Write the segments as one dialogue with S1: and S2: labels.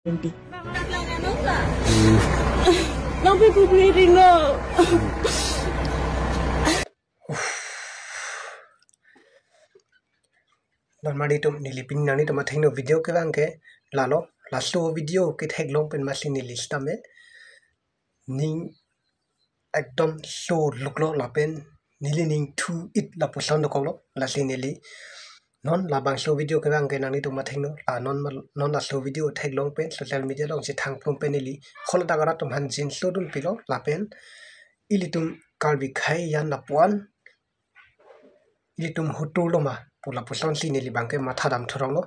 S1: 20. Long people bleeding now.
S2: Normally to nilipin nani to mathino video ke bang ke lalo lasto video ke thek long pen masin ni lista me ning ekdom so luklo lapen nili ning thu it la pusan do kolo lasi nili non la bang so video ke bang ke nani to mathino non la so video thek long pen social media long si thang plum pen nili khol da gara tum han jin so dun pilo lapen ilitum kalbi khai yan la puan ilitum hutul lo ma pula pusan si nili bang ke matha dam thorong lo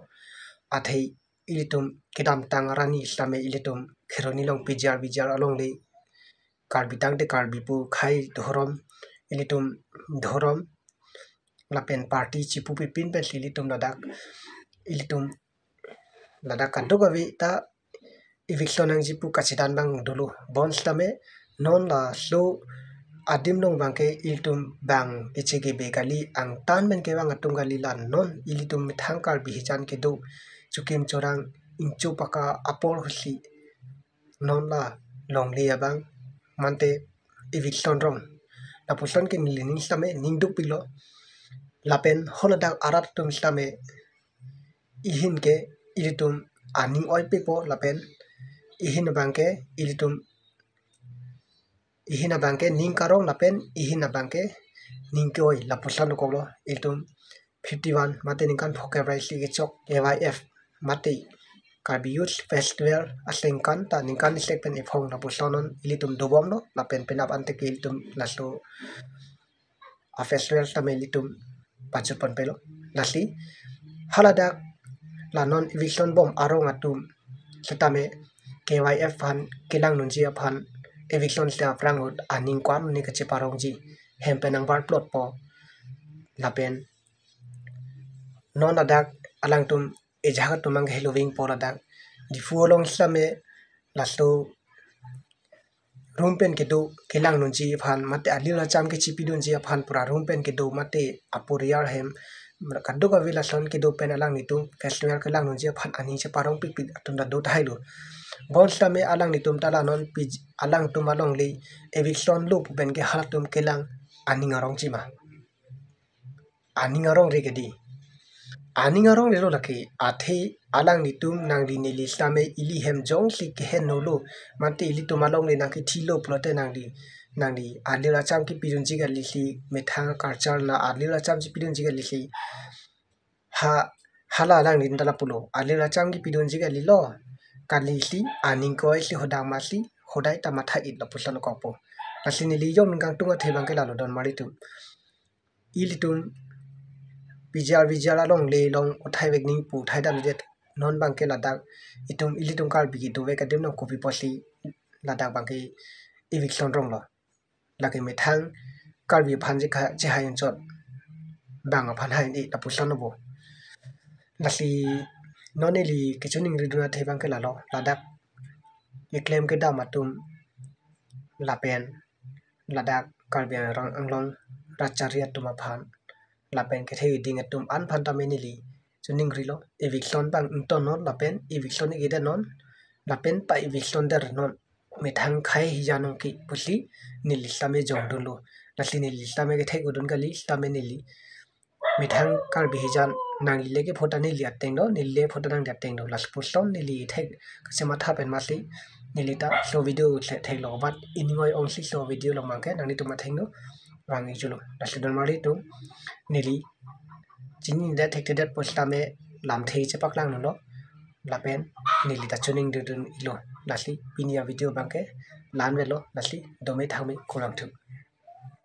S2: athei ilitum kedam tangarani islame ilitum kheroni long pijar along le karbi tang de karbi pu khai dhorom ilitum dhorom lapen party chipu pipin pe ilitum ilitum ladak kadogawi ta eviction ang jipu kachidan bang dulu bons tame non la slow adim long bangke ilitum bang ichege begali ang tan men ke bang atung gali lan non ilitum mithang kar bihichan ke do chukim chorang inchu paka apol husi non la long le bang mante eviction rong la puson ke nilining stame ningduk pilo lapen holadak arat tum stame ihin ke ilitum aning oi pepo lapen ihin bangke ilitum ihina bangke ning karong lapen ihina bangke ning koi la pusan ko lo ilitum 51 mate ningkan vocabulary si chok AYF mate karbi youth festival asengkan ta ningkan isek pen ifong la pusanon ilitum dobom no lapen penap ante ke ilitum lasto a festival tame ilitum pachut pon pelo lasi haladak la non eviction bomb arong atum setame KYF fan kilang nunji afan eviction sta prangut aning kwan ni kache parong ji hempenang bar plot po lapen non adak alang tum ejaga tumang heloving por adak di fuolong same lasto rumpen ke do kilang nunji afan mate alila cham ke chipidun ji afan pura rumpen ke do mate apuriar hem kaddo ka vila son ke do pen alang nitum festival kilang nunji afan ani che parong pik atunda do thailu bonsta me alang nitum tala non pij alang tum along le eviction loop ben ke halatum kelang aningarong chima aningarong regedi aningarong le lo laki athe alang nitum nang di nili stame ili hem jong si ke hen no lo mate ili tum along le nang ki thilo plote nang di alila cham ki pirun ji ga lisi methang culture na alila cham ji pirun ji ga lisi hala alang ni tala pulo alila cham ki pirun ji ga lilo kalisi aning koi si hodang masi hodai tamatha it la pusan ko po asini li yong ngang tunga thebang ke lalo don mari tum ilitum bijar along le long uthai bek ning pu thai dal jet non bang ke ladak itum ilitum kar bigi do ve ka dem no copy posi ladak bang ke eviction rong lo lake methang kar bi phan je kha je hayan chot bang phan hai ni la pusan no bo lasi noneli kichuning riduna thebang ke lalo ladak ye claim ke dam atum lapen ladak karbi rang anglong racharia tuma phan lapen ke thei ding atum an phan tamenili chuning rilo eviction bang ton non lapen eviction ni gede non lapen pa eviction der non methang khai hijanong ki pusi nili same jong dulu lasi nili same ke thei gudun gali same nili mithang karbi hijan nang lege phota ni liat teng do nile phota nang liat teng do las puson nili thek kasema tha pen masi nili ta so video thek lo bat iningoi ong si so video lo mangke nang ni tu ma theng no wangi julo las don mari tu nili chini da thek te dat posta me lam thei che paklang no lo lapen nili ta chuning dun ilo lasi pinia video bangke lan velo lasi dome thami kolang thu